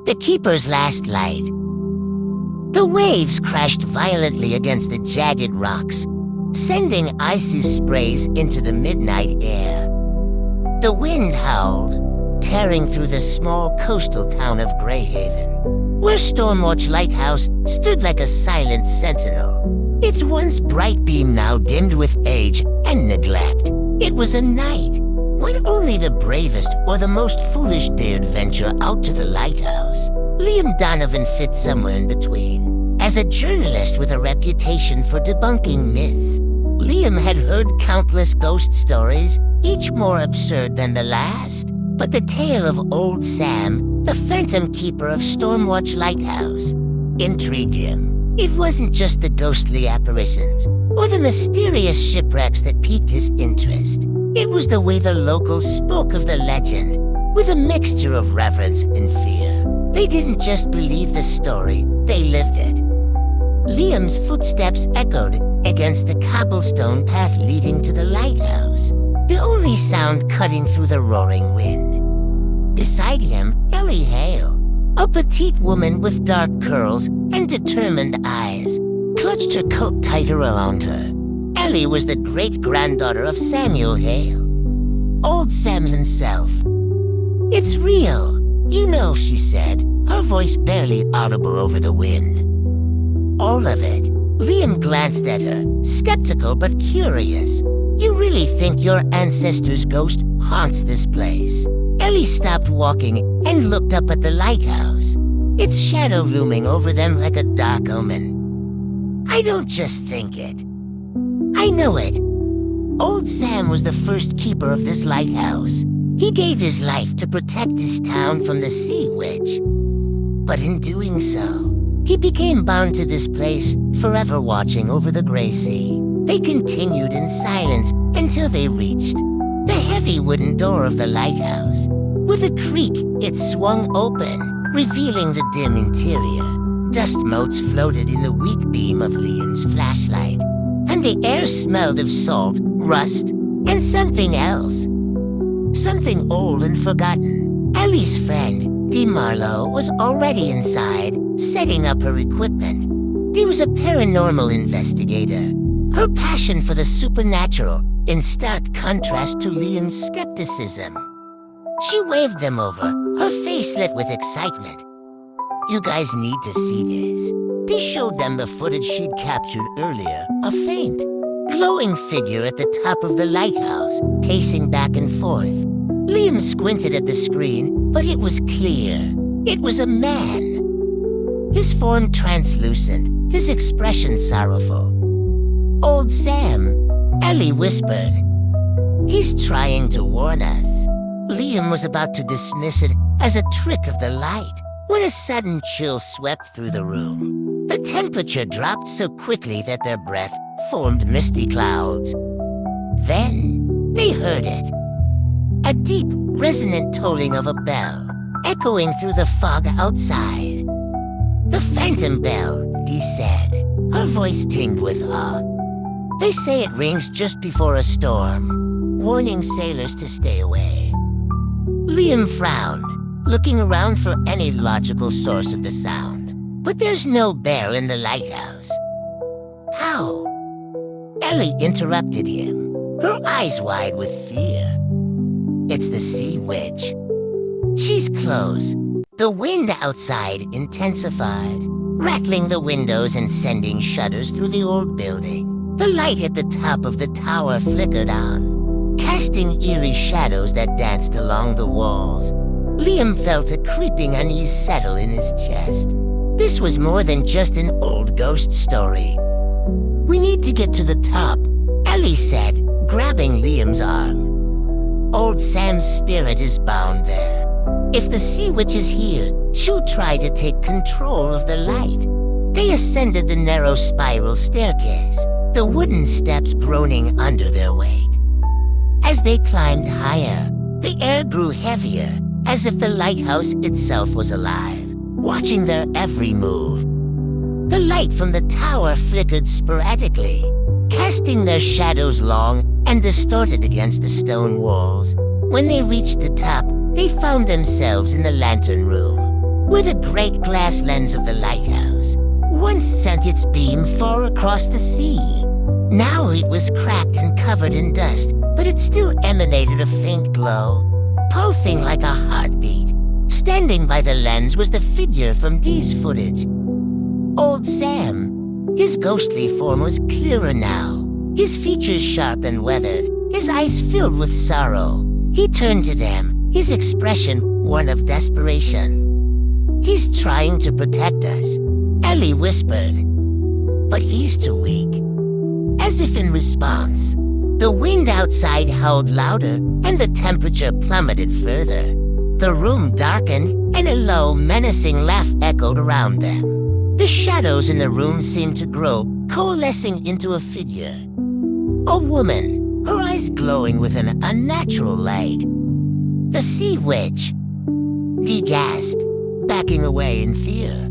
The keeper's last light. The waves crashed violently against the jagged rocks, sending icy sprays into the midnight air. The wind howled, tearing through the small coastal town of Greyhaven, where Stormwatch Lighthouse stood like a silent sentinel, its once bright beam now dimmed with age and neglect. It was a night when only the bravest or the most foolish dared venture out to the lighthouse. Liam Donovan fit somewhere in between. As a journalist with a reputation for debunking myths, Liam had heard countless ghost stories, each more absurd than the last. But the tale of Old Sam, the phantom keeper of Stormwatch Lighthouse, intrigued him. It wasn't just the ghostly apparitions or the mysterious shipwrecks that piqued his interest. It was the way the locals spoke of the legend, with a mixture of reverence and fear. They didn't just believe the story, they lived it. Liam's footsteps echoed against the cobblestone path leading to the lighthouse, the only sound cutting through the roaring wind. Beside him, Ellie Hale, a petite woman with dark curls and determined eyes, clutched her coat tighter around her. Ellie was the great-granddaughter of Samuel Hale, Old Sam himself. "It's real, you know," she said, her voice barely audible over the wind. "All of it." Liam glanced at her, skeptical but curious. "You really think your ancestor's ghost haunts this place?" Ellie stopped walking and looked up at the lighthouse, its shadow looming over them like a dark omen. "I don't just think it. I know it. Old Sam was the first keeper of this lighthouse. He gave his life to protect this town from the sea witch. But in doing so, he became bound to this place, forever watching over the gray sea." They continued in silence until they reached the heavy wooden door of the lighthouse. With a creak, it swung open, revealing the dim interior. Dust motes floated in the weak beam of Liam's flashlight, and the air smelled of salt, rust, and something else. Something old and forgotten. Ellie's friend, Dee Marlowe, was already inside, setting up her equipment. Dee was a paranormal investigator, her passion for the supernatural in stark contrast to Liam's skepticism. She waved them over, her face lit with excitement. "You guys need to see this." Dee showed them the footage she'd captured earlier, a faint, glowing figure at the top of the lighthouse, pacing back and forth. Liam squinted at the screen, but it was clear. It was a man. His form translucent, his expression sorrowful. "Old Sam," Ellie whispered. "He's trying to warn us." Liam was about to dismiss it as a trick of the light when a sudden chill swept through the room. The temperature dropped so quickly that their breath formed misty clouds. Then they heard it. A deep, resonant tolling of a bell, echoing through the fog outside. "The phantom bell," Dee said, her voice tinged with awe. "They say it rings just before a storm, warning sailors to stay away." Liam frowned, looking around for any logical source of the sound. "But there's no bell in the lighthouse." "How?" Ellie interrupted him, her eyes wide with fear. "It's the sea witch. She's close." The wind outside intensified, rattling the windows and sending shudders through the old building. The light at the top of the tower flickered on, casting eerie shadows that danced along the walls. Liam felt a creeping unease settle in his chest. This was more than just an old ghost story. "We need to get to the top," Ellie said, grabbing Liam's arm. "Old Sam's spirit is bound there. If the sea witch is here, she'll try to take control of the light." They ascended the narrow spiral staircase, the wooden steps groaning under their weight. As they climbed higher, the air grew heavier, as if the lighthouse itself was alive, watching their every move. The light from the tower flickered sporadically, casting their shadows long and distorted against the stone walls. When they reached the top, they found themselves in the lantern room. where the great glass lens of the lighthouse once sent its beam far across the sea. Now it was cracked and covered in dust, but it still emanated a faint glow, pulsing like a heartbeat. Standing by the lens was the figure from Dee's footage. Old Sam. His ghostly form was clearer now, his features sharp and weathered, his eyes filled with sorrow. He turned to them, his expression one of desperation. "He's trying to protect us," Ellie whispered. "But he's too weak." As if in response, the wind outside howled louder and the temperature plummeted further. The room darkened and a low, menacing laugh echoed around them. The shadows in the room seemed to grow, coalescing into a figure. A woman, her eyes glowing with an unnatural light. "The Sea Witch," Dee gasped, backing away in fear.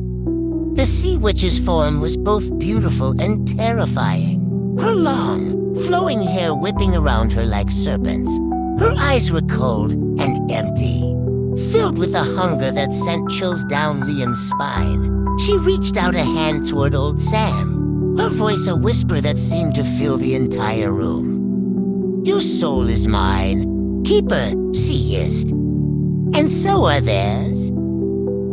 The Sea Witch's form was both beautiful and terrifying. Her long, flowing hair whipping around her like serpents. Her eyes were cold and empty, filled with a hunger that sent chills down Liam's spine. She reached out a hand toward old Sam, her voice a whisper that seemed to fill the entire room. "Your soul is mine. Keep her," she hissed. "And so are theirs."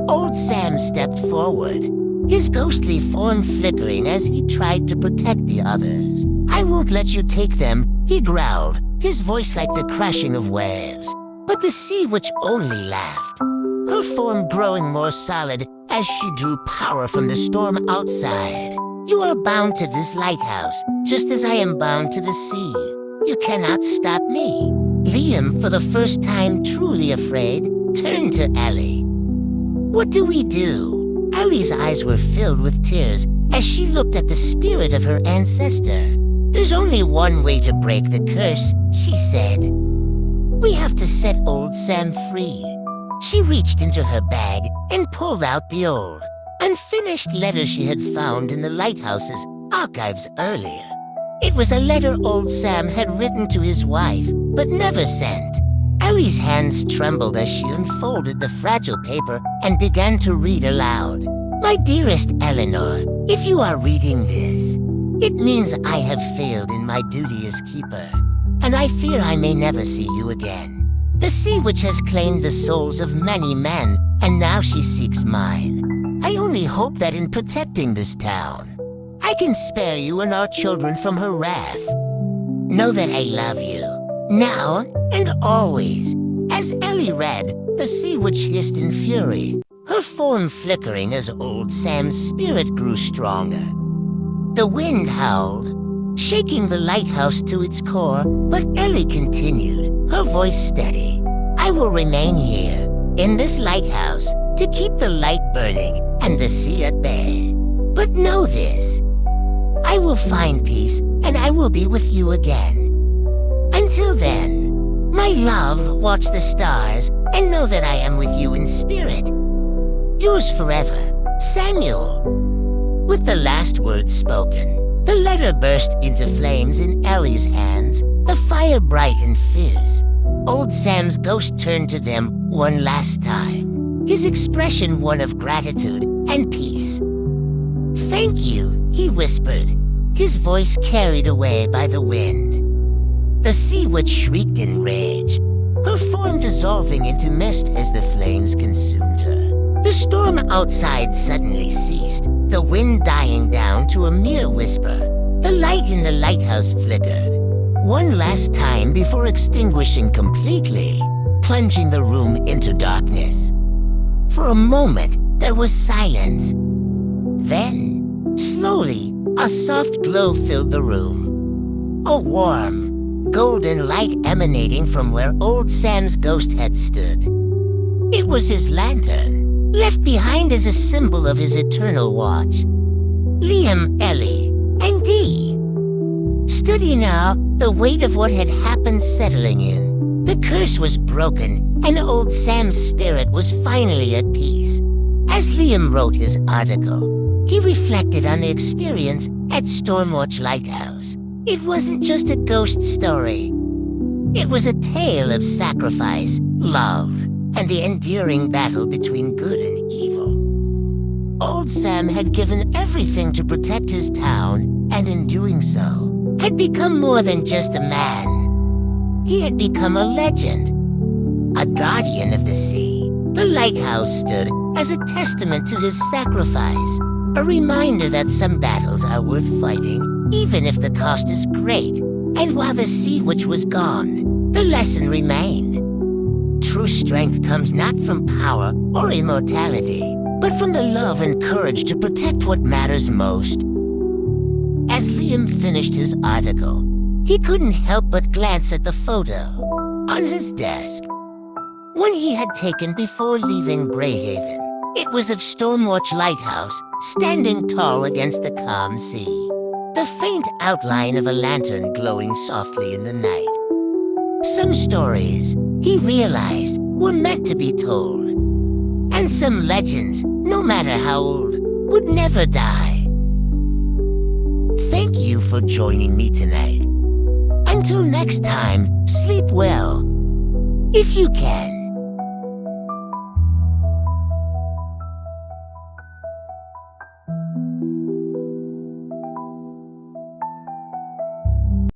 Old Sam stepped forward, his ghostly form flickering as he tried to protect the others. "I won't let you take them," he growled, his voice like the crashing of waves. But the Sea Witch only laughed, her form growing more solid as she drew power from the storm outside. "You are bound to this lighthouse, just as I am bound to the sea. You cannot stop me." Liam, for the first time truly afraid, turned to Ellie. "What do we do?" Ellie's eyes were filled with tears as she looked at the spirit of her ancestor. "There's only one way to break the curse," she said. "We have to set old Sam free." She reached into her bag and pulled out the old, unfinished letter she had found in the lighthouse's archives earlier. It was a letter old Sam had written to his wife, but never sent. Ellie's hands trembled as she unfolded the fragile paper and began to read aloud. "My dearest Eleanor, if you are reading this, it means I have failed in my duty as keeper, and I fear I may never see you again. The Sea Witch has claimed the souls of many men, and now she seeks mine. I only hope that in protecting this town, I can spare you and our children from her wrath. Know that I love you, now and always." As Ellie read, the Sea Witch hissed in fury, her form flickering as old Sam's spirit grew stronger. The wind howled, shaking the lighthouse to its core, but Ellie continued, her voice steady. "I will remain here, in this lighthouse, to keep the light burning and the sea at bay. But know this, I will find peace and I will be with you again. Until then, my love, watch the stars and know that I am with you in spirit. Yours forever, Samuel." With the last words spoken, the letter burst into flames in Ellie's hands, the fire bright and fierce. Old Sam's ghost turned to them one last time, his expression one of gratitude and peace. "Thank you," he whispered, his voice carried away by the wind. The Sea Witch shrieked in rage, her form dissolving into mist as the flames consumed her. The storm outside suddenly ceased, the wind dying down to a mere whisper. The light in the lighthouse flickered, one last time before extinguishing completely, plunging the room into darkness. For a moment, there was silence. Then, slowly, a soft glow filled the room. A warm, golden light emanating from where old Sam's ghost had stood. It was his lantern, left behind as a symbol of his eternal watch. Liam, Ellie, and Dee stood now, the weight of what had happened settling in. The curse was broken, and old Sam's spirit was finally at peace. As Liam wrote his article, he reflected on the experience at Stormwatch Lighthouse. It wasn't just a ghost story. It was a tale of sacrifice, love, and the enduring battle between good and evil. Sam had given everything to protect his town, and in doing so, had become more than just a man. He had become a legend, a guardian of the sea. The lighthouse stood as a testament to his sacrifice, a reminder that some battles are worth fighting, even if the cost is great. And while the sea witch was gone, the lesson remained. True strength comes not from power or immortality, but from the love and courage to protect what matters most. As Liam finished his article, he couldn't help but glance at the photo on his desk, one he had taken before leaving Greyhaven. It was of Stormwatch Lighthouse, standing tall against the calm sea, the faint outline of a lantern glowing softly in the night. Some stories, he realized, were meant to be told, and some legends, no matter how old, would never die. Thank you for joining me tonight. Until next time, sleep well, if you can.